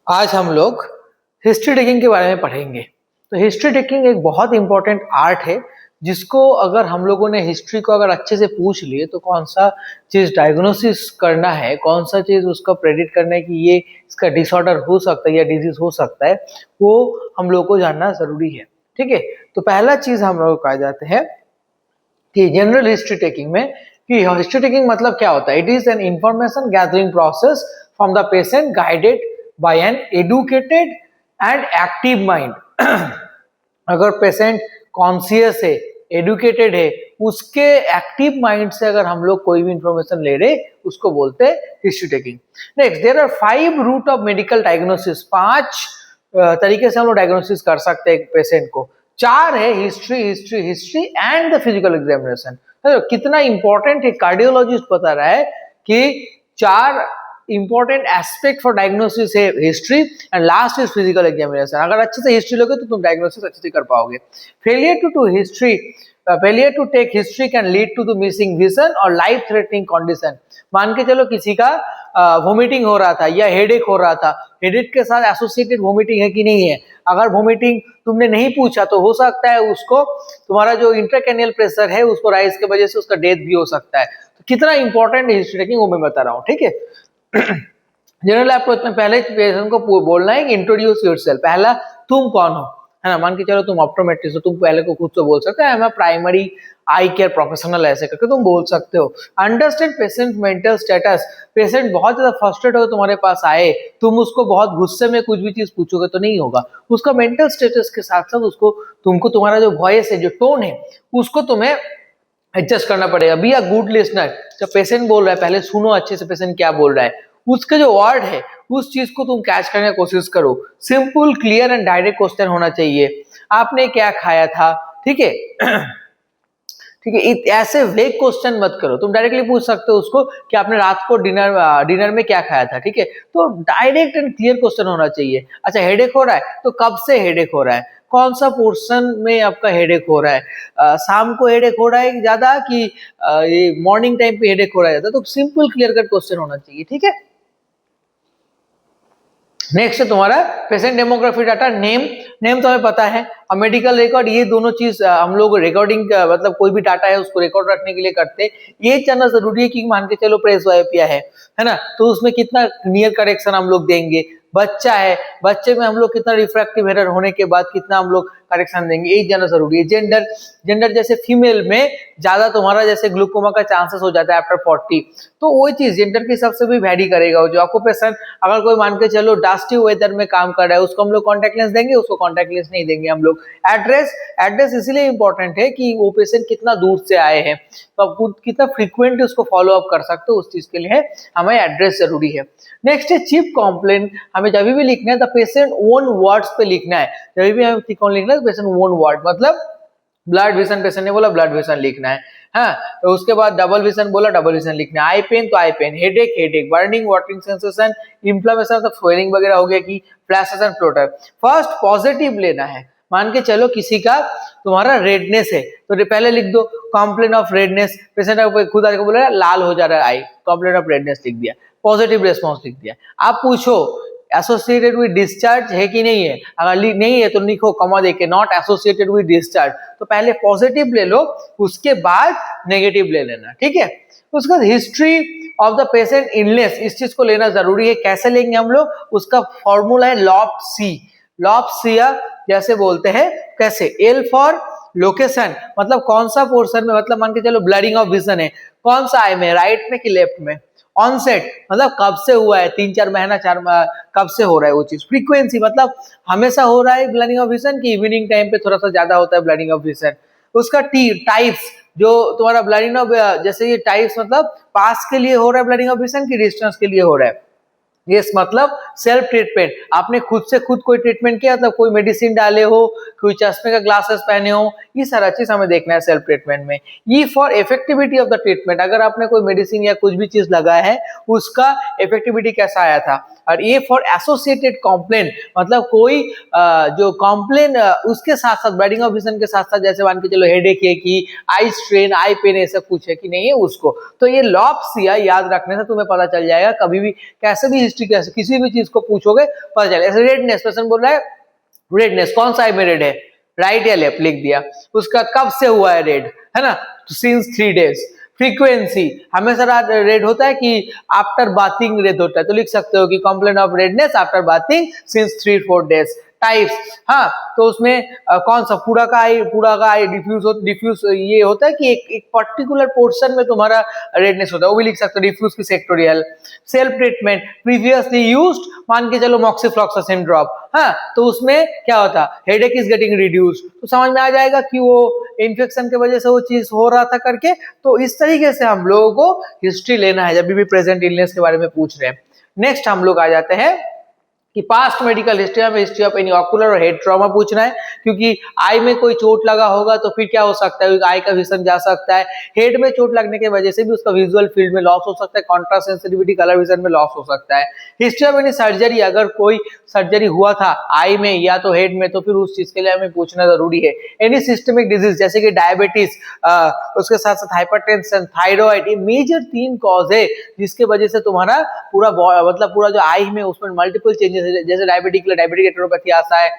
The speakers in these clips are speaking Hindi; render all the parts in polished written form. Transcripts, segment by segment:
आज हम लोग हिस्ट्री टेकिंग के बारे में पढ़ेंगे। तो हिस्ट्री टेकिंग एक बहुत इंपॉर्टेंट आर्ट है जिसको अगर हम लोगों ने हिस्ट्री को अगर अच्छे से पूछ लिए तो कौन सा चीज डायग्नोसिस करना है, कौन सा चीज उसका प्रेडिक्ट करना है कि ये इसका डिसऑर्डर हो सकता है या डिजीज हो सकता है, वो हम लोग को जानना जरूरी है। ठीक है, तो पहला चीज हम लोग कहा जाते हैं कि जनरल हिस्ट्री टेकिंग में कि हिस्ट्री टेकिंग मतलब क्या होता है। It is an information gathering process from the patient guided by an educated and active mind. अगर पेशेंट कॉन्शियस है, एडुकेटेड है, उसके एक्टिव माइंड से अगर हम लोग कोई भी इंफॉर्मेशन ले रहे उसको बोलते हैं history taking. Next, there are 5 route of medical diagnosis. 5 तरीके से हम लोग डायग्नोसिस कर सकते हैं एक पेशेंट को। 4 है history history history and the physical examination. कितना इंपॉर्टेंट है, कार्डियोलॉजिस्ट बता रहा है कि 4 इंपॉर्टेंट एस्पेक्ट फॉर डायग्नोसिस है history and last is physical examination. अगर अच्छे से हिस्ट्री लोगे तो तुम डायग्नोसिस अच्छे से कर पाओगे। Failure to take history can lead to the missing vision और लाइफ थ्रेटनिंग कंडीशन। मान के चलो किसी का वोमिटिंग हो रहा था या हेडेक हो रहा था, हेडेक के साथ एसोसिएटेड वोमिटिंग है कि नहीं है। अगर वोमिटिंग तुमने नहीं पूछा तो हो सकता है उसको तुम्हारा जो इंट्राक्रैनियल प्रेशर है उसको राइज की वजह से उसका डेथ भी हो सकता है। तो कितना इंपॉर्टेंट है हिस्ट्री टेकिंग वो मैं बता रहा हूँ। ठीक है, जनरल अप्रोच में पहले पेशेंट को बोलना है कि इंट्रोड्यूस योरसेल्फ। पहला तुम कौन हो, है ना। मान के चलो तुम ऑप्टोमेट्रिस्ट हो, तुम पहले को खुद से बोल सकते हो मैं प्राइमरी आई केयर प्रोफेशनल, ऐसे करके तुम बोल सकते हो। Understand patient mental status. Patient बहुत ज्यादा फ्रस्ट्रेट हो तुम्हारे पास आए, तुम उसको बहुत गुस्से में कुछ भी चीज पूछोगे तो नहीं होगा। उसका मेंटल स्टेटस के साथ साथ उसको तुमको तुम्हारा जो वॉइस है, जो टोन है, उसको तुम्हें एडजस्ट करना पड़ेगा। Be a good listener. जब पेशेंट बोल रहा है पहले सुनो अच्छे से पेशेंट क्या बोल रहा है, उसके जो वर्ड है उस चीज को तुम कैच करने की कोशिश करो। Simple clear and direct question होना चाहिए। आपने क्या खाया था, ठीक है ठीक है, ऐसे वेग क्वेश्चन मत करो। तुम डायरेक्टली पूछ सकते हो उसको कि आपने रात को डिनर में क्या खाया था। ठीक है, तो डायरेक्ट एंड क्लियर क्वेश्चन होना चाहिए। अच्छा, हेडेक हो रहा है तो कब से हेडेक हो रहा है, कौन सा पोर्शन में आपका हेडेक हो रहा है, शाम को हेडेक हो रहा है ज्यादा कि ये मॉर्निंग टाइम पे हेडेक हो रहा है ज्यादा। तो सिंपल क्लियर कट क्वेश्चन होना चाहिए। ठीक है, नेक्स्ट है तुम्हारा पेशेंट डेमोग्राफी डाटा। नेम तो हमें पता है, और मेडिकल रिकॉर्ड, ये दोनों चीज हम लोग रिकॉर्डिंग मतलब कोई भी डाटा है उसको रिकॉर्ड रखने के लिए करते हैं। ये जानना जरूरी है कि मान के चलो प्रेस वाइपिया है ना, तो उसमें कितना नियर करेक्शन हम लोग देंगे। बच्चा है, बच्चे में हम लोग कितना रिफ्रैक्टिव एरर होने के बाद कितना हम लोग करेक्शन देंगे, ये जानना जरूरी है। जेंडर जैसे फीमेल में ज्यादा तुम्हारा जैसे ग्लूकोमा का चांसेस हो जाता है आफ्टर 40, तो वही चीज जेंडर के हिसाब से भी वैरी करेगा। जो ऑक्यूपेशन, अगर कोई मान के चलो डस्टी वेदर में काम कर रहा है उसको हम लोग कॉन्टैक्ट लेंस देंगे, उसको कॉन्टैक्ट लेंस नहीं देंगे हम लोग। एड्रेस इसलिए इंपॉर्टेंट है कि वो पेशेंट कितना दूर से आए हैं, तो आप कितना फ्रीक्वेंट उसको फॉलो अप कर सकते हो, उस चीज के लिए हमें एड्रेस जरूरी है। नेक्स्ट है चीफ कंप्लेंट। हमें जब भी लिखना है द पेशेंट ओन वर्ड्स पे लिखना है। जब भी हमें लिखना है पेशेंट ओन वर्ड, मतलब ब्लड विजन, पेशेंट ने बोला ब्लड विजन लिखना है। हाँ, तो उसके बाद डबल विजन बोला डबल विजन लिखना है। आई पेन तो eye pain, headache, burning, watering sensation, inflammation तो स्वेलिंग वगैरह हो गया कि flashes and floater. First positive लेना है। मान के चलो किसी का तुम्हारा रेडनेस है तो पहले लिख दो कंप्लेन ऑफ रेडनेस। पेशेंट खुद आके बोला लाल हो जा रहा है आई, कंप्लेन ऑफ रेडनेस लिख दिया, पॉजिटिव रेस्पॉन्स लिख दिया। आप पूछो एसोसिएटेड विद डिस्चार्ज है कि नहीं है, अगर नहीं है तो लिखो कॉमा देके नॉट एसोसिएटेड विद डिस्चार्ज। तो पहले पॉजिटिव ले लो, उसके बाद नेगेटिव ले लेना। ठीक है, उसके बाद history of the patient illness, इस चीज को लेना जरूरी है। कैसे लेंगे हम लोग, उसका फॉर्मूला है लॉप्सिया जैसे बोलते हैं। कैसे, एल फॉर लोकेशन, मतलब कौन सा पोर्शन में, मतलब मान के चलो ब्लडिंग ऑफ विजन है, कौन सा आई में, राइट में कि लेफ्ट में। ऑनसेट मतलब कब से हुआ है, 3-4 महीना 4 कब से हो रहा है वो चीज। फ्रीक्वेंसी मतलब हमेशा हो रहा है ब्लडिंग ऑफ विजन की इवनिंग टाइम पे थोड़ा सा ज्यादा होता है ब्लडिंग ऑफ विजन। उसका टाइप्स, जो तुम्हारा ब्लडिंग ऑफ, जैसे ये टाइप्स मतलब पास के लिए हो रहा है ब्लडिंग ऑफ विजन की डिस्टेंस के लिए हो रहा है। यस, मतलब सेल्फ ट्रीटमेंट, आपने खुद से खुद कोई ट्रीटमेंट किया, मतलब कोई मेडिसिन डाले हो, कोई चश्मे का ग्लासेस पहने हो, ये सारा चीज हमें देखना है सेल्फ ट्रीटमेंट में। E for effectivity of the treatment, अगर आपने कोई मेडिसिन या कुछ भी चीज लगाया है उसका इफेक्टिविटी कैसा आया था। और ए फॉर एसोसिएटेड कॉम्प्लेन, मतलब कोई जो कॉम्प्लेन उसके साथ साथ ब्राइडिंग ऑफ विजन के साथ साथ, जैसे मान के चलो हेडेक है कि आई स्ट्रेन, आई पेन, ऐसा कुछ है कि नहीं है उसको, तो ये लॉप्सिया याद रखने से तुम्हें पता चल जाएगा। कभी भी कैसे भी हिस्ट्री, कैसे किसी भी चीज को पूछोगे पता चलेगा। ऐसे रेडनेस, पर्सन बोल रहा है रेडनेस, कौन सा आई में रेड है, राइट या लेफ्ट लिख दिया। उसका कब से हुआ है रेड, है ना, तो सिंस 3 days। फ्रीक्वेंसी, हमेशा रेड होता है कि आफ्टर बाथिंग रेड होता है, तो लिख सकते हो कि complaint of redness after bathing since 3-4 days। Types, हाँ, तो उसमें कौन सा पूरा का आई डिफ्यूज ये होता है कि एक पर्टिकुलर पोर्शन में तुम्हारा रेडनेस होता है, वो भी लिख सकते हो डिफ्यूज की sectoral. Self treatment, previously used, मान के चलो मॉक्सिफ्लॉक्सासिन ड्रॉप, हाँ, तो उसमें क्या होता, हेडेक इज गेटिंग रिड्यूस्ड, तो समझ में आ जाएगा कि वो इन्फेक्शन की वजह से वो चीज हो रहा था करके। तो इस तरीके से हम लोगों को हिस्ट्री लेना है जब भी प्रेजेंट इलनेस के बारे में पूछ रहे हैं। नेक्स्ट हम लोग आ जाते हैं कि पास्ट मेडिकल हिस्ट्री में हिस्ट्री ऑफ एनी ऑकुलर और हेड ट्रॉमा पूछना है, क्योंकि आई में कोई चोट लगा होगा तो फिर क्या हो सकता है, आई का विजन जा सकता है। हेड में चोट लगने की वजह से भी उसका विजुअल फील्ड में लॉस हो सकता है, कॉन्ट्रास्ट सेंसिटिविटी, कलर विजन में लॉस हो सकता है। हिस्ट्री ऑफ एनी सर्जरी, अगर कोई सर्जरी हुआ था आई में या तो हेड में, तो फिर उस चीज के लिए हमें पूछना जरूरी है। एनी सिस्टमिक डिजीज, जैसे कि डायबिटीज, उसके साथ साथ हाइपरटेंशन, थायराइड, ये मेजर 3 कॉज है जिसके वजह से तुम्हारा पूरा मतलब पूरा जो आई में उसमें मल्टीपल चेंजेस, जैसे डायबिटिक के लिए डायबिटिक रेटिनोपैथी आता है,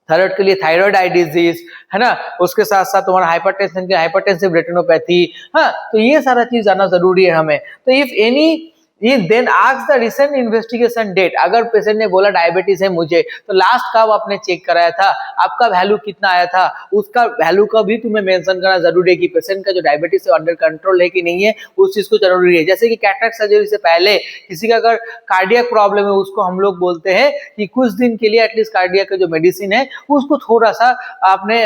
थायराइड के लिए थायराइड आई डिजीज, है ना, उसके साथ साथ तुम्हारा हाइपरटेंशन के हाइपरटेंसिव रेटिनोपैथी, हाँ, तो ये सारा चीज जाना जरूरी है हमें। तो if any then ask the recent investigation date, अगर पेशेंट ने बोला डायबिटीज है मुझे, तो लास्ट कब आपने चेक कराया था, आपका वैल्यू कितना आया था, उसका वैल्यू का भी तुम्हें मेंशन करना जरूरी है कि पेशेंट का जो डायबिटीज है अंडर कंट्रोल है कि नहीं है, उस चीज को जरूरी है। जैसे कि कैटरेक्ट सर्जरी से पहले किसी का अगर कार्डियक प्रॉब्लम है, उसको हम लोग बोलते हैं कि कुछ दिन के लिए एटलीस्ट कार्डियक का जो मेडिसिन है उसको थोड़ा सा आपने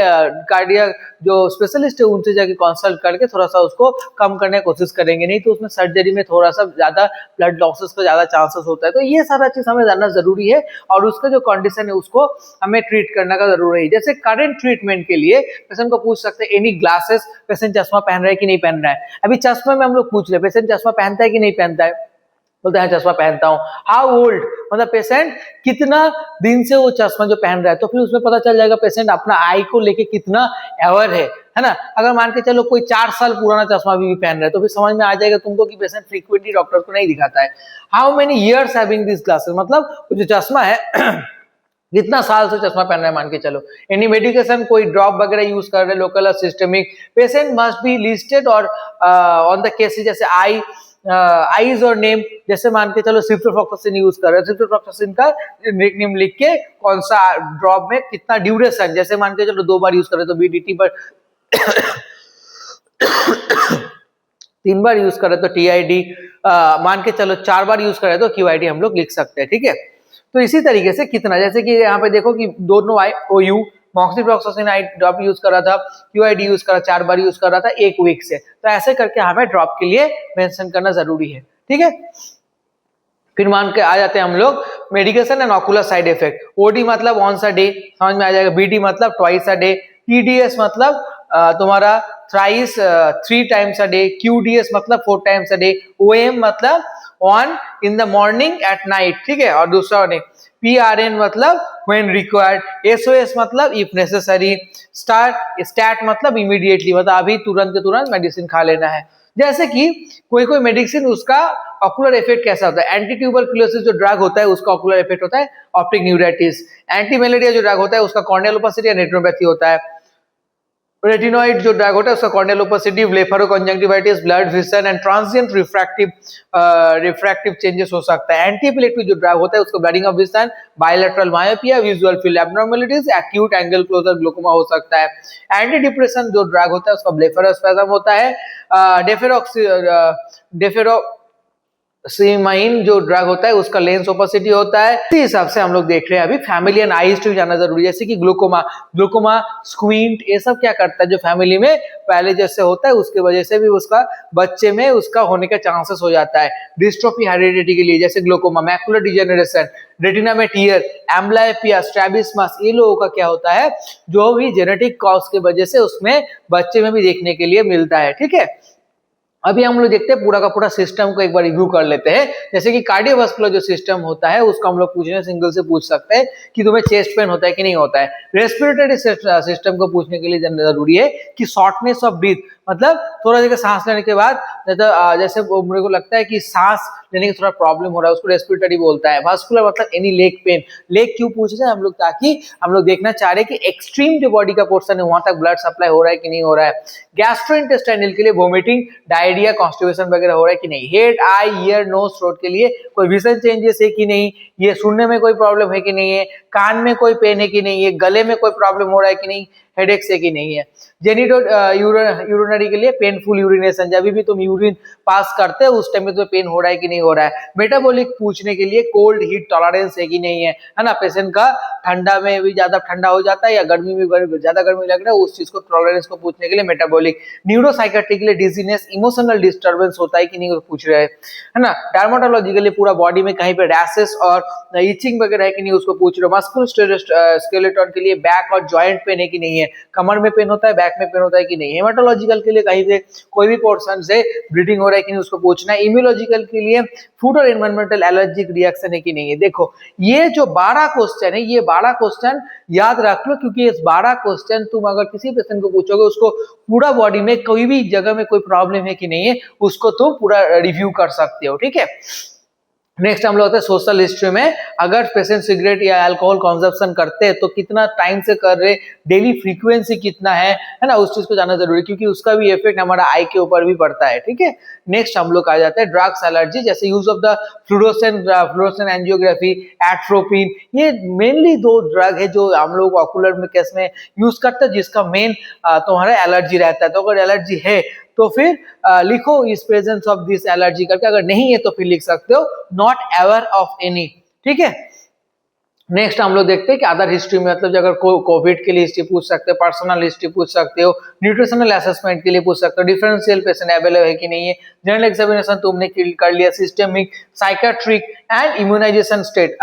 कार्डियक जो स्पेशलिस्ट है उनसे जाके कंसल्ट करके थोड़ा सा उसको कम करने की कोशिश करेंगे, नहीं तो उसमें सर्जरी में थोड़ा सा ज्यादा ब्लड लॉसेस का ज्यादा चांसेस होता है। तो ये सारा चीज हमें जानना जरूरी है और उसका जो कंडीशन है उसको हमें ट्रीट करने का जरूरी है। जैसे करंट ट्रीटमेंट के लिए पेशेंट को पूछ सकते हैं एनी ग्लासेस, पेशेंट चश्मा पहन रहा है कि नहीं पहन रहा है। अभी चश्मा में हम लोग पूछ रहे हैं पेशेंट चश्मा पहनता है कि नहीं पहनता है, बोलता है चश्मा पहनता हूँ। हाउ ओल्ड, मतलब पेशेंट कितना दिन से वो चश्मा जो पहन रहा है, तो फिर उसमें पता चल जाएगा पेशेंट अपना आई को लेके कितना अवेयर है ना। अगर मान के चलो कोई 4 साल पुराना चश्मा भी पहन रहा है तो फिर समझ में आ जाएगा तुमको कि पेशेंट फ्रीक्वेंटली डॉक्टर को नहीं दिखाता है। How many years having this glasses, मतलब जो चश्मा है कितना साल से चश्मा पहन रहा है मान के चलो। एनी मेडिकेशन, कोई ड्रॉप वगैरह यूज कर रहे हैं लोकल और systemic, patient must be listed और ऑन द केसेस, जैसे आईज और नेम, जैसे मान के चलो सिप्रोफ्लॉक्सासिन यूज कर रहे हैं, सिप्रोफ्लॉक्सासिन का नेम लिख के कौन सा ड्रॉप में कितना ड्यूरेशन, जैसे मान के चलो 2 बार यूज कर रहे तो बीडीटी पर 3 बार यूज कर रहे तो टीआईडी, मान के चलो 4 बार यूज कर रहे तो क्यूआईडी हम लोग लिख सकते हैं, ठीक है। तो इसी तरीके से कितना, जैसे कि यहाँ पे देखो कि दोनों OU मॉक्सिफ्लॉक्सासिन आई ड्रॉप यूज कर रहा था, क्यूआईडी यूज कर रहा, 4 बार यूज कर रहा था 1 वीक से, तो ऐसे करके हमें ड्रॉप के लिए मेंशन करना जरूरी है, ठीक है। फिर मान के आ जाते हैं हम लोग medication and ocular side effect. OD मतलब ऑन्स अ डे, समझ में आ जाएगा। बीडी मतलब ट्वाइस अ डे। टीडीएस मतलब तुम्हारा थ्राइस 3 टाइम्स अ डे। क्यूडीएस मतलब 4 टाइम्स अ डे। ओएम मतलब on in the morning at night, ठीक है, और दूसरा नहीं। PRN मतलब when required। SOS मतलब if necessary। स्टैट मतलब immediately, मतलब अभी तुरंत के तुरंत मेडिसिन खा लेना है। जैसे कि कोई मेडिसिन उसका ऑकुलर इफेक्ट कैसा होता है, एंटी ट्यूबरकुलोसिस जो ड्रग होता है उसका ऑकुलर इफेक्ट होता है ऑप्टिक न्यूराइटिस। एंटी मलेरिया जो ड्रग होता है उसका कॉर्नियल ओपेसिटी या रेटिनोपैथी होता है। रेटिनॉइड जो ड्रग होता है उसका corneal opacity, blepharoconjunctivitis, blood vision and transient refractive changes हो सकता है। एंटी एपिलेप्टिक जो ड्रग होता है उसका blurring of vision, bilateral myopia, visual field abnormalities, acute angle closure glaucoma हो सकता है। एंटी डिप्रेशन जो ड्रग होता है उसका ब्लेफारोस्पैज्म होता है। डेफेरोक्सीमाइन जो ड्रग होता है उसका लेंस ओपेसिटी होता है। इसी हिसाब से हम लोग देख रहे हैं अभी फैमिली एंड आई हिस्ट्री जाना जरूरी है, जैसे कि ग्लूकोमा, स्क्वींट, ये सब क्या करता है, जो फैमिली में पहले जैसे होता है उसके वजह से भी उसका बच्चे में उसका होने का चांसेस हो जाता है। डिस्ट्रोफी हेरिडिटी के लिए जैसे ग्लूकोमा, मैकुलर डिजेनरेशन, रेटिना में टियर, एम्ब्लायोपिया, स्ट्रैबिस्मस, ये लोगों का क्या होता है, जो भी जेनेटिक कॉज के वजह से उसमें बच्चे में भी देखने के लिए मिलता है, ठीक है। अभी हम लोग देखते हैं पूरा का पूरा सिस्टम को एक बार रिव्यू कर लेते हैं। जैसे कि कार्डियोवास्कुलर जो सिस्टम होता है उसको हम लोग पूछने सिंगल से पूछ सकते हैं कि तुम्हें चेस्ट पेन होता है कि नहीं होता है। रेस्पिरेटरी सिस्टम को पूछने के लिए जरूरी है कि शॉर्टनेस ऑफ ब्रीथ, मतलब थोड़ा जगह सांस लेने के बाद जैसे मेरे को लगता है कि सांस लेने का थोड़ा प्रॉब्लम हो रहा है, उसको रेस्पिरेटरी बोलता है। वास्कुलर मतलब एनी लेग पेन। लेग क्यों पूछ रहे हैं हम लोग, ताकि हम लोग देखना चाह रहे हैं कि एक्सट्रीम जो बॉडी का पोर्शन है वहां तक ब्लड सप्लाई हो रहा है कि नहीं हो रहा है। गैस्ट्रोइंटेस्टाइनल के लिए वोमिटिंग, डायरिया, कॉन्स्टिपेशन वगैरह हो रहा है कि नहीं। हेड, आई, ईयर, नोज, थ्रोट के लिए कोई विजन चेंजेस है कि नहीं, ये सुनने में कोई प्रॉब्लम है कि नहीं है, कान में कोई पेन है कि नहीं है, गले में कोई प्रॉब्लम हो रहा है कि नहीं, हेडेक से कि नहीं है। जेनिटो यूरिनरी के लिए पेनफुल यूरिनेशन, जब भी तुम यूरिन पास करते हो उस टाइम में तुम्हें पेन हो रहा है कि नहीं हो रहा है। मेटाबॉलिक पूछने के लिए कोल्ड हीट टॉलरेंस है कि नहीं है ना, पेशेंट का ठंडा में भी ज्यादा ठंडा हो जाता है या गर्मी में ज्यादा गर्मी लग रहा है, उस चीज को टॉलरेंस को पूछने के लिए मेटाबॉलिक। न्यूरोसाइकेट्रिक के लिए डिजीनेस, इमोशनल डिस्टर्बेंस होता है कि नहीं पूछ रहे हैं, है ना। डर्माटोलॉजी के लिए पूरा बॉडी में कहीं पे रैशेस और इचिंग वगैरह है कि नहीं उसको पूछ रहे हो। मस्कुलर स्केलेटन के लिए बैक और जॉइंट पेन है कि नहीं है, कमर में पेन होता है, बैक में पेन होता है कि नहीं। हेमाटोलॉजिकल के लिए कहीं पे कोई भी पोर्शन से ब्लीडिंग हो रहा है कि नहीं उसको पूछना है। इम्यूनोलॉजिकल के लिए फूड और एनवायरमेंटल एलर्जिक रिएक्शन है कि नहीं है। देखो ये जो 12 क्वेश्चन है, ये 12 क्वेश्चन याद रख लो, क्योंकि इस 12 क्वेश्चन तुम अगर किसी पेशेंट को पूछोगे उसको पूरा बॉडी में कोई भी जगह में कोई प्रॉब्लम है कि नहीं है उसको तुम पूरा रिव्यू कर सकते हो, ठीक है। नेक्स्ट हम लोग होते हैं सोशल हिस्ट्री में, अगर पेशेंट सिगरेट या अल्कोहल कंजप्शन करते हैं तो कितना टाइम से कर रहे, डेली फ्रीक्वेंसी कितना है ना, उस चीज को जानना जरूरी है, क्योंकि उसका भी इफेक्ट हमारा आई के ऊपर भी पड़ता है, ठीक है। नेक्स्ट हम लोग आ जाते हैं ड्रग्स एलर्जी, जैसे use of the fluorescent angiography, atropine. ये मेनली 2 ड्रग है जो हम लोग ऑकुलर में केस में यूज करते हैं, जिसका मेन तुम्हारा एलर्जी रहता है। तो अगर एलर्जी है तो फिर लिखो इस प्रेजेंस ऑफ दिस एलर्जी करके, अगर नहीं है तो फिर लिख सकते हो नॉट अवेयर ऑफ एनी, ठीक है। नेक्स्ट हम लोग देखते हैं कि अदर हिस्ट्री में, मतलब अगर कोविड के लिए हिस्ट्री पूछ सकते हो, पर्सनल हिस्ट्री पूछ सकते हो, न्यूट्रिशनल असेसमेंट के लिए पूछ सकते हो, डिफरेंशियल पेशेंट अवेलेबल है कि नहीं है, जनरल एग्जामिनेशन तुमने कर लिया, systemic, psychiatric and immunisation state.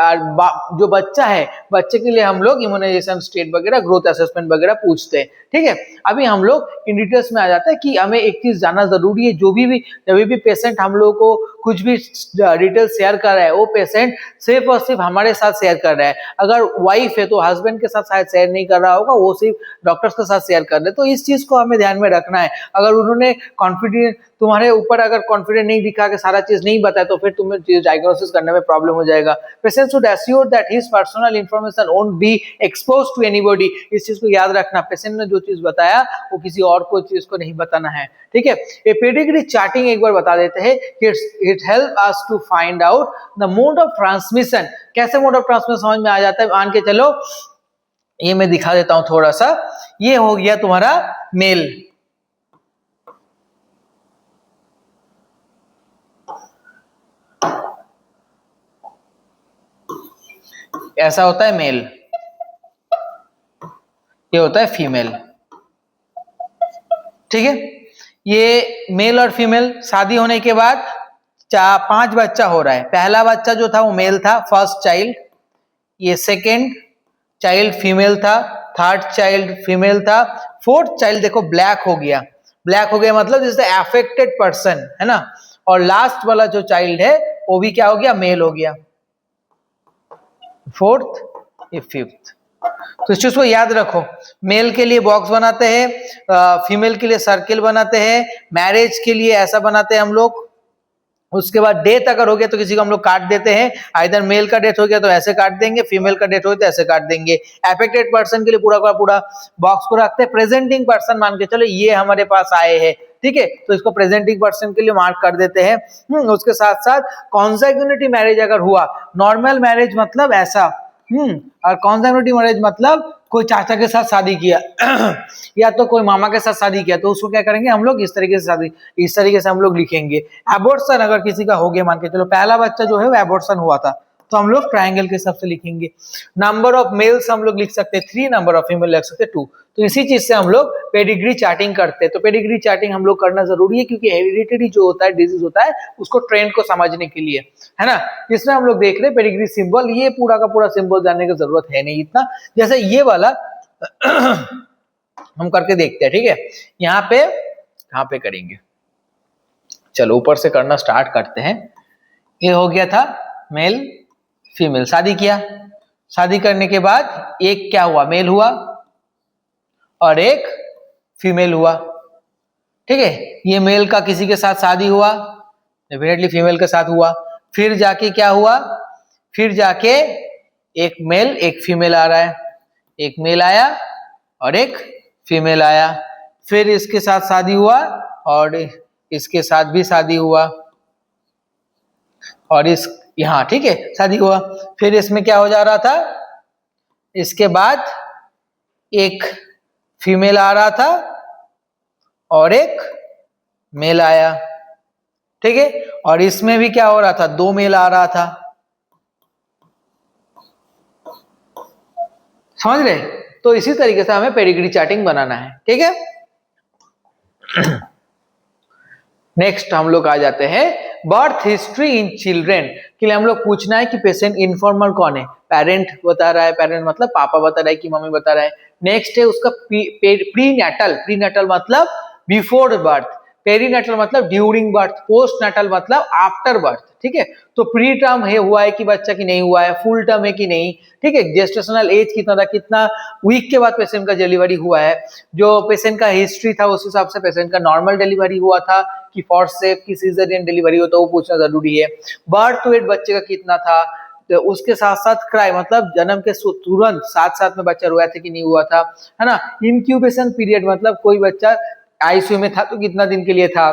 जो बच्चा है बच्चे के लिए हम लोग इम्यूनाइजेशन स्टेट वगैरह, ग्रोथ असेसमेंट वगैरह पूछते हैं, ठीक है। अभी हम लोग इन डिटेल्स में आ जाता है कि हमें एक चीज जानना जरूरी है, जब भी पेशेंट हम लोग को कुछ भी डिटेल शेयर कर रहा है वो पेशेंट सिर्फ और सिर्फ हमारे साथ शेयर कर रहा है। अगर वाइफ है तो हस्बैंड के साथ शायद शेयर नहीं कर रहा होगा, वो सिर्फ डॉक्टर्स के साथ शेयर कर रहे, तो इस चीज को हमें ध्यान में रखना है। अगर उन्होंने कॉन्फिडेंस तुम्हारे ऊपर अगर कॉन्फिडेंस नहीं दिखा के सारा चीज नहीं बताया तो फिर तुम्हें डायग्नोसिस करने में प्रॉब्लम हो जाएगा। Patient should assure that his personal information won't be exposed to anybody. इस चीज को याद रखना, पेशेंट ने जो चीज बताया वो किसी और को चीज को नहीं बताना है, ठीक है। ये पेडिग्री चार्टिंग एक बार बता देते हैं, it help us to find out the mode of transmission. कैसे मोड ऑफ ट्रांसमिशन समझ में आ जाता है, मान के चलो ये मैं दिखा देता हूं थोड़ा सा। ये हो गया तुम्हारा मेल, ऐसा होता है मेल, ये होता है फीमेल, ठीक है। ये मेल और फीमेल शादी होने के बाद 5 बच्चा हो रहा है। पहला बच्चा जो था वो मेल था, फर्स्ट चाइल्ड। ये सेकेंड चाइल्ड फीमेल था, थर्ड चाइल्ड फीमेल था, फोर्थ चाइल्ड देखो ब्लैक हो गया। ब्लैक हो गया मतलब जैसे अफेक्टेड पर्सन, है ना। और लास्ट वाला जो चाइल्ड है वो भी क्या हो गया, मेल हो गया। फोर्थ, ये फिफ्थ। तो इस चीज को याद रखो, मेल के लिए बॉक्स बनाते हैं, फीमेल के लिए सर्किल बनाते हैं, मैरिज के लिए ऐसा बनाते हैं हम लोग। उसके बाद डेथ अगर हो गया तो किसी को हम लोग काट देते हैं, इधर मेल का डेथ हो गया तो ऐसे काट देंगे, फीमेल का डेथ हो गया तो ऐसे काट देंगे। अफेक्टेड पर्सन के लिए पूरा का पूरा बॉक्स को रखते हैं। प्रेजेंटिंग पर्सन मान के चलो ये हमारे पास आए हैं, ठीक है, तो इसको प्रेजेंटिंग पर्सन के लिए मार्क कर देते हैं। उसके साथ साथ कॉन्सेक्यूटिव मैरिज अगर हुआ, नॉर्मल मैरिज मतलब ऐसा, और कॉन्सेक्यूटिव मैरिज मतलब कोई चाचा के साथ शादी किया या तो कोई मामा के साथ शादी किया, तो उसको क्या करेंगे हम लोग, इस तरीके से शादी, इस तरीके से हम लोग लिखेंगे। एबॉर्शन अगर किसी का हो गया, मान के चलो पहला बच्चा जो है वो एबॉर्शन हुआ था, तो हम लोग ट्रायंगल के हिसाब से लिखेंगे। नंबर ऑफ मेल्स हम लोग लिख सकते हैं 3, नंबर ऑफ फीमेल लिख सकते हैं 2। तो इसी चीज से हम लोग पेडिग्री चार्टिंग करते हैं। तो पेडिग्री चार्टिंग हम लोग करना जरूरी है, क्योंकि हेरिडिटरी जो होता है डिजीज होता है उसको ट्रेंड को समझने के लिए, है ना। इसमें हम लोग देख रहे हैं पेडिग्री सिंबल, ये पूरा का पूरा सिंबल जानने की जरूरत है नहीं इतना। जैसे ये वाला हम करके देखते हैं, ठीक है। यहाँ पे कहाँ पे करेंगे, चलो ऊपर से करना स्टार्ट करते हैं। ये हो गया था मेल फीमेल, शादी किया, शादी करने के बाद एक क्या हुआ, मेल हुआ और एक फीमेल हुआ, ठीक है। ये मेल का किसी के साथ शादी हुआ, डेफिनेटली फीमेल के साथ हुआ, फिर जाके क्या हुआ, फिर जाके एक मेल एक फीमेल आ रहा है, एक मेल आया और एक फीमेल आया, फिर इसके साथ शादी हुआ और इसके साथ भी शादी हुआ और इस यहाँ, ठीक है, शादी हुआ। फिर इसमें क्या हो जा रहा था, इसके बाद एक फीमेल आ रहा था और एक मेल आया, ठीक है। और इसमें भी क्या हो रहा था, दो मेल आ रहा था, समझ रहे। तो इसी तरीके से हमें पेडिग्री चार्टिंग बनाना है, ठीक है। नेक्स्ट हम लोग आ जाते हैं बर्थ हिस्ट्री इन चिल्ड्रेन के लिए। हम लोग पूछना है कि पेशेंट इन्फॉर्मर कौन है, पेरेंट बता रहा है, पेरेंट मतलब पापा बता रहा है कि मम्मी बता रहा है। नेक्स्ट है उसका प्रीनेटल, प्रीनेटल मतलब बिफोर बर्थ, पेरीनेटल मतलब ड्यूरिंग बर्थ, पोस्ट नेटल मतलब आफ्टर बर्थ, ठीक है। तो प्री टर्म है हुआ है कि बच्चा की नहीं हुआ है, फुल टर्म है कि नहीं, ठीक है, जेस्टेशनल एज कितना था, कितना वीक के बाद पेशेंट का डिलीवरी हुआ है, जो पेशेंट का हिस्ट्री था उस हिसाब से पेशेंट का नॉर्मल डिलीवरी हुआ था कि फॉरसेप की सीजरियन डिलीवरी हो, तो वो पूछना जरूरी है। बर्थ वेट बच्चे का कितना था, तो उसके साथ साथ क्राई मतलब जन्म के तुरंत साथ साथ में बच्चा रोया था कि नहीं हुआ था, है ना। इंक्यूबेशन पीरियड मतलब कोई बच्चा आईसीयू में था तो कितना दिन के लिए था,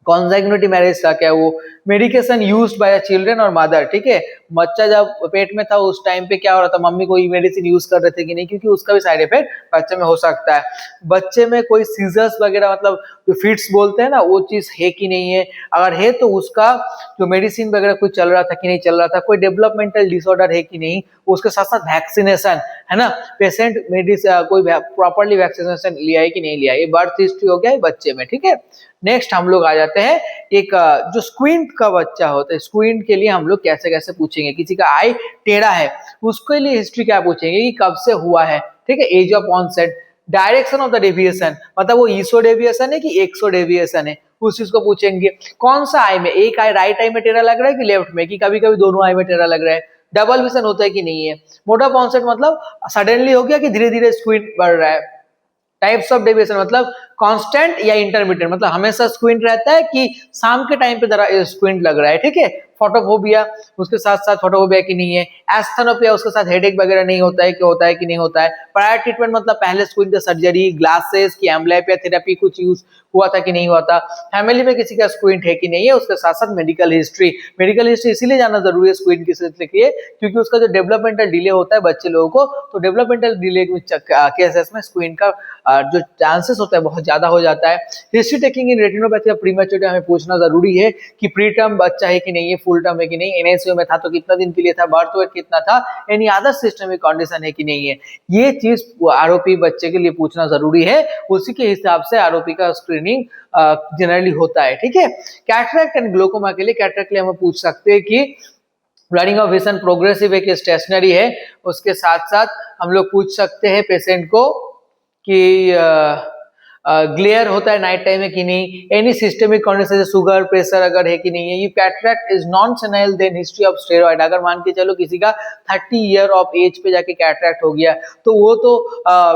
कॉन्जैग्यूनिटी मैरिज था क्या वो, मेडिकेशन यूज्ड बाय चिल्ड्रन और मदर, ठीक है। बच्चा जब पेट में था उस टाइम पे क्या हो रहा था, मम्मी कोई मेडिसिन यूज कर रहे थे कि नहीं, क्योंकि उसका भी साइड इफेक्ट बच्चे में हो सकता है। बच्चे में कोई सीजर्स वगैरह मतलब जो फिट्स बोलते हैं ना, वो चीज है कि नहीं है, अगर है तो उसका जो मेडिसिन वगैरह कोई चल रहा था कि नहीं चल रहा था, कोई डेवलपमेंटल डिसऑर्डर है कि नहीं, उसके साथ साथ वैक्सीनेशन, है ना, पेशेंट मेडिसिन कोई प्रॉपरली वैक्सीनेशन लिया है कि नहीं लिया है। ये बर्थ हिस्ट्री हो गया है बच्चे में, ठीक है। नेक्स्ट हम लोग आ जाते हैं एक जो स्क्वींट का बच्चा होता है, स्क्वींट के लिए हम लोग कैसे कैसे पूछेंगे, किसी का आई टेढ़ा है उसके लिए हिस्ट्री क्या पूछेंगे कि कब से हुआ है, ठीक है, age of onset, direction of the deviation मतलब वो ईसो डेविएशन है कि एक्सो डेविएशन है, उस चीज को पूछेंगे। कौन सा आई में, एक आई राइट आई में टेढ़ा लग रहा है कि लेफ्ट में, कि कभी कभी दोनों आई में टेढ़ा लग रहा है, डबल विजन होता है कि नहीं है। मोड ऑफ ऑनसेट मतलब सडनली हो गया कि धीरे धीरे स्क्वींट बढ़ रहा है। टाइप्स ऑफ डेविएशन मतलब कांस्टेंट या इंटरमीडिएट मतलब हमेशा स्क्विंट रहता है कि शाम के टाइम पे जरा स्क्विंट लग रहा है, ठीक है। फोटोफोबिया उसके साथ साथ फोटोफोबिया की नहीं है। एस्थेनोपिया उसके साथ हेडेक वगैरह नहीं होता है कि होता है कि नहीं होता है। प्रायर ट्रीटमेंट मतलब पहले स्क्विंट सर्जरी, ग्लासेस की एम्ब्लाइपिया थेरेपी कुछ यूज हुआ था कि नहीं हुआ था। फैमिली में किसी का स्क्विंट है कि नहीं है, उसके साथ साथ मेडिकल हिस्ट्री, मेडिकल हिस्ट्री इसीलिए जाना जरूरी है स्क्विंट किस लिए, क्योंकि उसका जो डेवलपमेंटल डिले होता है बच्चे लोगों को, तो डेवलपमेंटल डिले केसेस में स्क्विंट का जो चांसेस होता है बहुत ज्यादा हो जाता है। History taking in retinopathy of prematurity हमें पूछना जरूरी है कि प्री टर्म बच्चा है कि नहीं है, फुल टर्म है कि नहीं, एनआईसीयू में था तो कितना दिन के लिए था, बर्थ वेट कितना था, एनी अदर सिस्टमिक कंडीशन है कि नहीं है। ये चीज आरओपी बच्चे के लिए पूछना जरूरी है, उसी के हिसाब से आरओपी का स्क्रीनिंग जनरली होता है, ठीक है। कैटरैक्ट एंड ग्लोकोमा के लिए, कैटरैक्ट के लिए हम पूछ सकते हैं कि ब्लडिंग ऑफ विजन प्रोग्रेसिव है कि स्टेशनरी है। उसके साथ साथ हम लोग पूछ सकते हैं पेशेंट को कि ग्लेयर होता है नाइट टाइम में कि नहीं, एनी सिस्टमिक कंडीशन जैसे शुगर प्रेशर अगर है कि नहीं है। ये cataract is non senile then history of steroid, अगर मान के चलो किसी का 30 ईयर ऑफ एज पे जाके कैटरैक्ट हो गया तो वो तो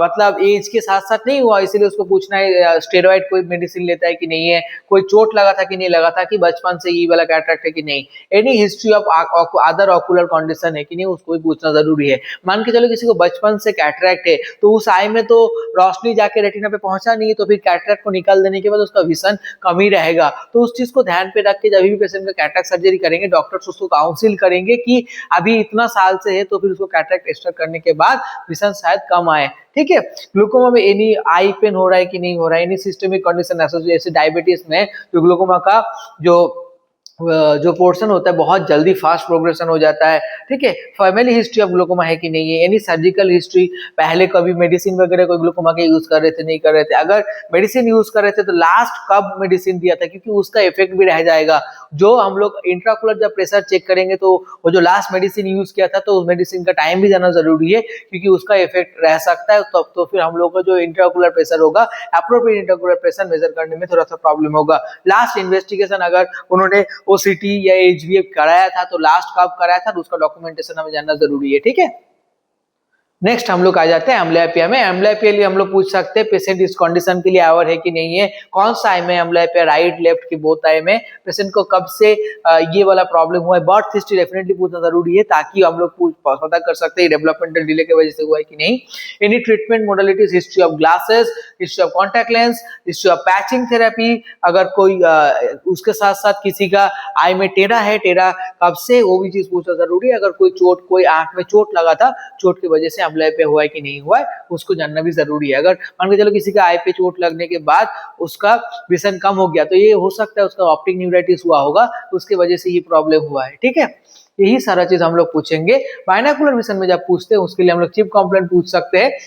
मतलब एज के साथ साथ नहीं हुआ, इसीलिए उसको पूछना है स्टेरॉइड कोई मेडिसिन लेता है कि नहीं है, कोई चोट लगा था कि नहीं लगा था, कि बचपन से ये वाला कैटरैक्ट है कि नहीं, any history of other ocular condition है कि नहीं, उसको भी पूछना जरूरी है। मान के चलो किसी को बचपन से कैटरैक्ट है तो उस आई में तो रोशनी जाके रेटिना पे पहुंचा नहीं, तो फिर कैटरैक्ट को निकाल देने के बाद उसका विजन कम ही रहेगा। तो उस चीज को ध्यान पे रख के जब भी पेशेंट का कैटरैक्ट सर्जरी करेंगे, डॉक्टर्स उसको काउंसिल करेंगे कि अभी इतना साल से है तो फिर उसको कैटरैक्ट एक्सट्रा करने के बाद विजन शायद कम आए, ठीक है। ग्लूकोमा में एनी आई पेन हो रहा है कि नहीं हो रहा है, एनी सिस्टमिक कंडीशन एसोसिएटेड, जैसे डायबिटीज में जो ग्लूकोमा का जो जो पोर्शन होता है बहुत जल्दी फास्ट प्रोग्रेशन हो जाता है, ठीक है। फैमिली हिस्ट्री ऑफ ग्लूकोमा है कि नहीं है, यानी सर्जिकल हिस्ट्री, पहले कभी मेडिसिन वगैरह कोई ग्लूकोमा के यूज कर रहे थे नहीं कर रहे थे, अगर मेडिसिन यूज कर रहे थे तो लास्ट कब मेडिसिन दिया था, क्योंकि उसका इफेक्ट भी रह जाएगा। जो हम लोग इंट्राकुलर जब प्रेशर चेक करेंगे तो वो जो लास्ट मेडिसिन यूज किया था तो उस मेडिसिन का टाइम भी जाना जरूरी है, क्योंकि उसका इफेक्ट रह सकता है। तब तो फिर हम लोग का जो इंट्राकुलर प्रेशर होगा, अप्रोप्रिएट इंट्राकुलर प्रेशर मेजर करने में थोड़ा सा प्रॉब्लम होगा। लास्ट इन्वेस्टिगेशन अगर उन्होंने ओसीटी या एचबीएफ कराया था तो लास्ट कब कराया था तो उसका डॉक्यूमेंटेशन हमें जानना जरूरी है, ठीक है। नेक्स्ट हम लोग आ जाते हैं एम्ब्लियोपिया में। एम्ब्लियोपिया लिए हम लोग पूछ सकते हैं पेशेंट इस कंडीशन के लिए अवेयर है कि नहीं है, कौन सा आई में एम्ब्लियोपिया, राइट लेफ्ट की बोथ आई में, पेशेंट को कब से ये वाला प्रॉब्लम हुआ है, बर्थ हिस्ट्री डेफिनेटली पूछना जरूरी है ताकि हम लोग पता कर सकते हैं डेवलपमेंटल डिले की वजह से हुआ है कि नहीं। Any treatment modalities, history of glasses, history of contact lens, history of patching therapy, अगर कोई उसके साथ साथ किसी का आई में टेढ़ा है, टेढ़ा कब से, वो भी चीज पूछना जरूरी है। अगर कोई चोट, कोई आंख में चोट लगा था, चोट की वजह से एम्ब्लियोपिया हुआ है कि नहीं हुआ है उसको जानना भी जरूरी है। अगर मान के चलो किसी का आई पे चोट लगने के बाद उसका विजन कम हो गया तो ये हो सकता है उसका ऑप्टिक न्यूराइटिस हुआ होगा, उसके वजह से ये प्रॉब्लम हुआ है, ठीक है। यही सारा चीज हम लोग पूछेंगे। बाइनोकुलर विजन में जब पूछते हैं उसके लिए हम लोग चिप कंप्लेंट पूछ सकते हैं,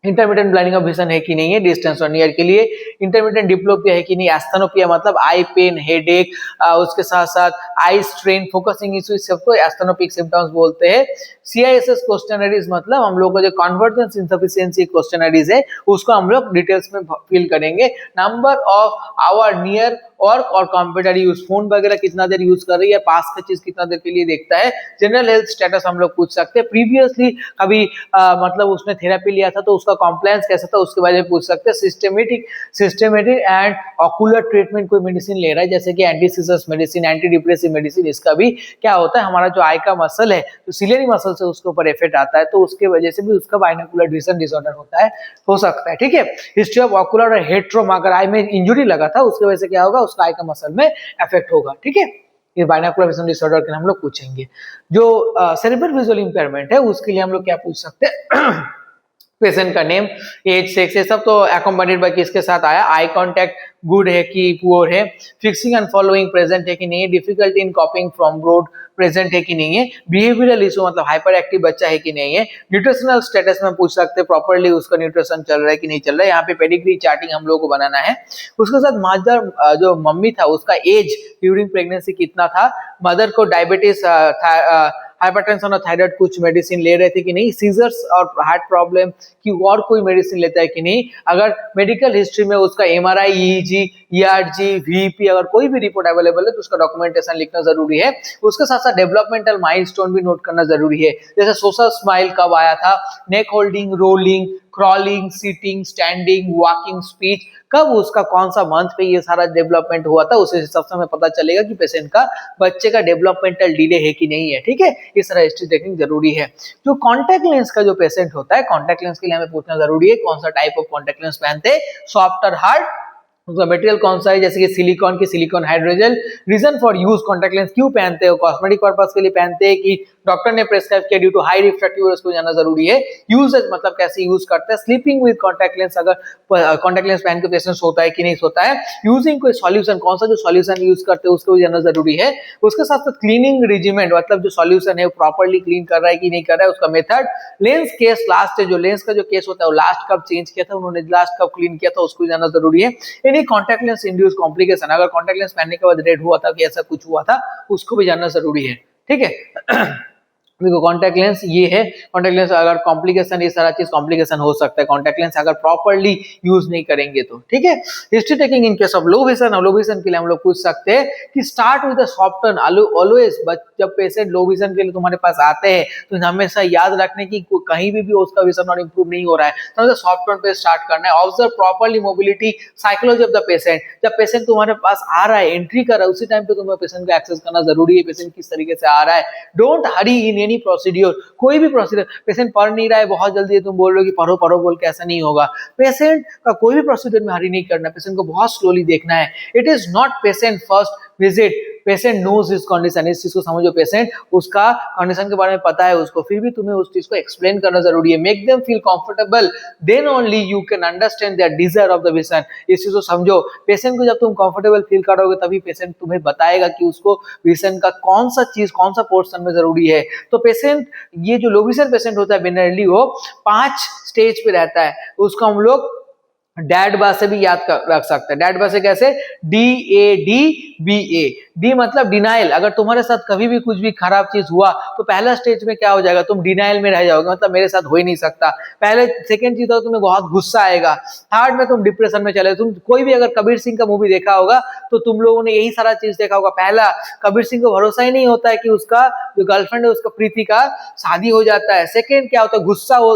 इंटरमीडिएट ब्लाइंडिंग ऑफ विजन है कि नहीं है डिस्टेंस और नियर के लिए, इंटरमीडिएट डिप्लोपिया है कि नहीं, एस्थेनोपिया मतलब आई पेन, हेडेक, उसके साथ साथ आई स्ट्रेन, फोकसिंग इश्यू, सबको एस्थेनोपिक सिम्टम्स बोलते हैं। सीआईएसएस क्वेश्चनरीज मतलब हम लोग को जो कन्वर्जेंस इनसफिशिएंसी क्वेश्चनरीज है उसको हम लोग डिटेल्स में फिल करेंगे। नंबर ऑफ आवर नियर और कंप्यूटर यूज, फोन वगैरह कितना देर यूज कर रही है, पास का चीज कितना देर के लिए देखता है। जनरल हेल्थ स्टेटस हम लोग पूछ सकते हैं, प्रीवियसली कभी मतलब उसने थेरेपी लिया था तो उसका कॉम्प्लायंस कैसा था उसके बारे में पूछ सकते हैं। सिस्टेमेटिक एंड ऑकुलर ट्रीटमेंट, कोई मेडिसिन ले रहा है जैसे कि anti seizures medicine, anti depressive medicine, इसका भी क्या होता है, हमारा जो आई का मसल है तो सिलियरी मसल से उसके ऊपर इफेक्ट आता है तो उसके वजह से भी उसका बाइनोकुलर विजन डिसऑर्डर होता है, हो सकता है, ठीक है। हिस्ट्री ऑफ ऑकुलर और हेड ट्रॉमा, अगर आई में इंजुरी लगा था उसकी वजह से क्या होगा, उसका आई का मसल में इफेक्ट होगा, ठीक है। ये बाइनोकुलर विजन डिसऑर्डर के हम लोग पूछेंगे। जो सेरेब्रल विजुअल इंपेयरमेंट है उसके लिए हम लोग क्या पूछ सकते हैं पेशेंट का नेम, एज, सेक्स, ये सब तो अकोम्पनीड बाय किसके साथ आया, आई कांटेक्ट गुड है कि पुअर है, फिक्सिंग एंड फॉलोइंग प्रेजेंट है कि नहीं है, difficulty in कॉपिंग from road present है कि नहीं है, बिहेवियरल इशू मतलब हाइपर एक्टिव बच्चा है कि नहीं है, न्यूट्रिशनल स्टेटस में पूछ सकते हैं प्रॉपर्ली उसका न्यूट्रिशन चल रहा है कि नहीं चल रहा है। यहाँ पे पेडिग्री चार्टिंग हम लोग को बनाना है। उसके साथ मदर, जो मम्मी था उसका एज ड्यूरिंग प्रेगनेंसी कितना था, मदर को डायबिटीज, हाइपरटेंशन और थायराइड कुछ मेडिसिन ले रहे थे कि नहीं, सीजर्स और हार्ट प्रॉब्लम की और कोई मेडिसिन लेता है कि नहीं, अगर मेडिकल हिस्ट्री में उसका एमआरआई, ईईजी, ईआरजी, वीपी अगर कोई भी रिपोर्ट अवेलेबल है तो उसका डॉक्यूमेंटेशन लिखना जरूरी है। उसके साथ साथ डेवलपमेंटल माइलस्टोन भी नोट करना जरूरी है, जैसे सोशल स्माइल कब आया था, neck holding, rolling, crawling, sitting, standing, walking, speech, कब उसका कौन सा मंथ पे ये सारा डेवलपमेंट हुआ था, उस हिसाब से हमें पता चलेगा कि पेशेंट का, बच्चे का डेवलपमेंटल डिले है कि नहीं है, ठीक है। इस तरह हिस्ट्री देखनी जरूरी है। जो कॉन्टैक्ट लेंस का जो पेशेंट होता है, कॉन्टैक्ट लेंस के लिए हमें पूछना जरूरी है कौन सा टाइप ऑफ कॉन्टैक्ट लेंस पहनते हैं, सॉफ्ट और हार्ड, उसका मटेरियल कौन सा है, जैसे कि सिलिकॉन की silicone hydrogel, reason for use contact lens क्यों पहनते हो, कॉस्मेटिक पर्पस के लिए पहनते हैं कि डॉक्टर ने प्रेस्क्राइब किया ड्यू टू हाई रिफ्रैक्टिव, उसको जानना जरूरी है। यूजेज मतलब कैसे यूज करते हैं, स्लीपिंग विद कॉन्टैक्ट लेंस, अगर कॉन्टैक्ट लेंस पहन के पेशेंट सोता है कि नहीं सोता है, यूजिंग कोई सॉल्यूशन, कौन सा जो सॉल्यूशन यूज करते हैं उसको भी जानना जरूरी है। उसके साथ साथ क्लीनिंग रिजिमेंट मतलब जो सॉल्यूशन है वो प्रॉपर्ली क्लीन कर रहा है कि नहीं कर रहा है, उसका मेथड, लेंस केस लास्ट है, जो लेंस का जो केस होता है वो लास्ट कब चेंज किया था, उन्होंने लास्ट कब क्लीन किया था उसको जानना जरूरी है। यानी कॉन्टैक्ट लेंस इंड्यूस कॉम्प्लिकेशन, अगर कॉन्टैक्ट लेंस पहनने के बाद रेड हुआ था कि ऐसा कुछ हुआ था उसको भी जानना जरूरी है, ठीक है। देखो कॉन्टैक्ट लेंस ये है, कॉन्टैक्ट लेंस अगर कॉम्प्लिकेशन, ये सारा चीज कॉम्प्लिकेशन हो सकता है कॉन्टैक्ट लेंस अगर प्रॉपर्ली यूज नहीं करेंगे तो, ठीक है। History taking in case of low vision, low vision के लिए हम लोग पूछ सकते हैं कि start with the soft turn always, जब पेशेंट लो विजन के लिए तुम्हारे पास आते हैं तो हमेशा याद रखने की कहीं भी उसका विजन और इंप्रूव नहीं हो रहा है तो सॉफ्ट टर्न पे स्टार्ट करना है। Observe properly mobility, psychology of the patient, जब पेशेंट तुम्हारे पास आ रहा है, एंट्री कर रहा है, उसी टाइम पे तुम्हें पेशेंट का एक्सेस करना जरूरी है, पेशेंट किस तरीके से आ रहा है। Don't Hari in any procedure, कोई भी प्रोसीजर, पेशेंट पढ़ नहीं रहा है बहुत जल्दी है, तुम बोल रहे हो कि पढ़ो पढ़ो बोल के, ऐसा नहीं होगा। पेशेंट का कोई भी प्रोसीजर में हरी नहीं करना, पेशेंट को बहुत स्लोली देखना है। It is not patient first, visit, patient knows his condition, इस चीज को समझो, पेशेंट उसका कंडीशन के बारे में पता है उसको, फिर भी तुम्हें उस चीज को एक्सप्लेन करना जरूरी है। Make them feel comfortable, then only you can understand their desire of the patient. इस चीज को समझो, पेशेंट को जब तुम कंफर्टेबल फील करोगे तभी पेशेंट तुम्हें बताएगा कि उसको विजन का कौन सा चीज, कौन सा पोर्शन में जरूरी है। तो पेशेंट, ये जो लो विजन पेशेंट होता है जनरली वो 5 स्टेज पे रहता है, उसको हम लोग डैड बा से भी याद रख सकते हैं। डैड बा से कैसे, DADBA, डी मतलब डिनाइल, अगर तुम्हारे साथ कभी भी कुछ भी खराब चीज हुआ तो पहला स्टेज में क्या हो जाएगा, तुम डिनाइल में रह जाओगे, मतलब मेरे साथ हो ही नहीं सकता। पहले सेकंड चीज तो तुम्हें बहुत गुस्सा आएगा, थर्ड में तुम डिप्रेशन में चले। तुम कोई भी अगर कबीर सिंह का मूवी देखा होगा तो तुम लोगों ने यही सारा चीज देखा होगा। पहला, कबीर सिंह को भरोसा ही नहीं होता है कि उसका जो गर्लफ्रेंड है उसका प्रीति का शादी हो जाता है। सेकंड क्या होता है,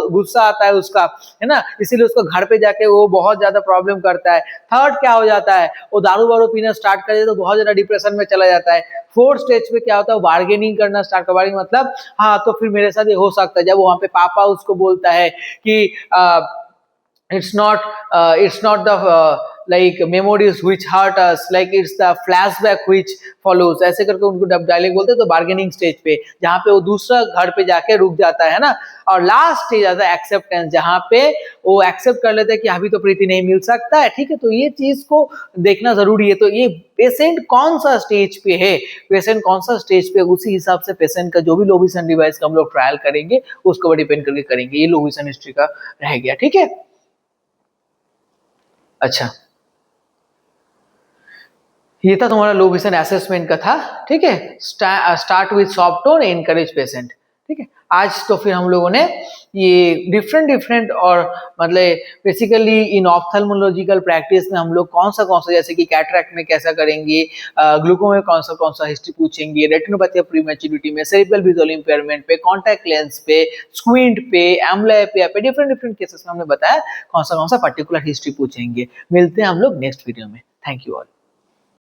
गुस्सा आता है उसका, है ना, इसीलिए उसको घर पे जाके वो बहुत ज्यादा प्रॉब्लम करता है। थर्ड क्या हो जाता है, वो दारू वारू पीना स्टार्ट कर देता है तो बहुत ज्यादा डिप्रेशन में चला जाता है। फोर्थ स्टेज पे क्या होता है, बार्गेनिंग करना स्टार्ट कर, बार्गेनिंग मतलब हाँ तो फिर मेरे साथ ये हो सकता है। जब वहां पे पापा उसको बोलता है कि it's not the like memories which hurt us, like it's the flashback which follows, ऐसे करके उनको डायलॉग बोलते हैं। तो बार्गेनिंग स्टेज पे जहाँ पे वो दूसरा घर पे जाके रुक जाता है ना। और लास्ट स्टेज आता है एक्सेप्टेंस, जहाँ पे वो एक्सेप्ट कर लेते हैं कि अभी तो प्रीति नहीं मिल सकता है, ठीक है। तो ये चीज को देखना जरूरी है। तो ये पेशेंट कौन सा स्टेज पे है, पेशेंट कौन सा स्टेज पे, उसी हिसाब से पेशेंट का जो भी लो विजन डिवाइस का हम लोग ट्रायल करेंगे उसको डिपेंड करके करेंगे। ये लो विजन हिस्ट्री का रह गया, ठीक है। अच्छा, ये था तुम्हारा लो विजन असेसमेंट का था, ठीक है। Start with soft tone, encourage patient, ठीक है। आज तो फिर हम लोगों ने ये डिफरेंट और मतलब बेसिकली इन ऑप्थेल्मोलॉजिकल प्रैक्टिस में हम लोग कौन सा जैसे कि कैटरैक्ट में कैसा करेंगे, ग्लूकोमा में कौन सा हिस्ट्री पूछेंगे, रेटिनोपैथी ऑफ प्रीमैच्योरिटी में, सेरेब्रल विजुअल इंपेयरमेंट पे, कॉन्टैक्ट लेंस पे, स्क्विंट पे, एम्ब्लियोपिया पे, डिफरेंट केसेस में हमने बताया कौन सा पर्टिकुलर हिस्ट्री पूछेंगे। मिलते हैं हम लोग नेक्स्ट वीडियो में। Thank you all.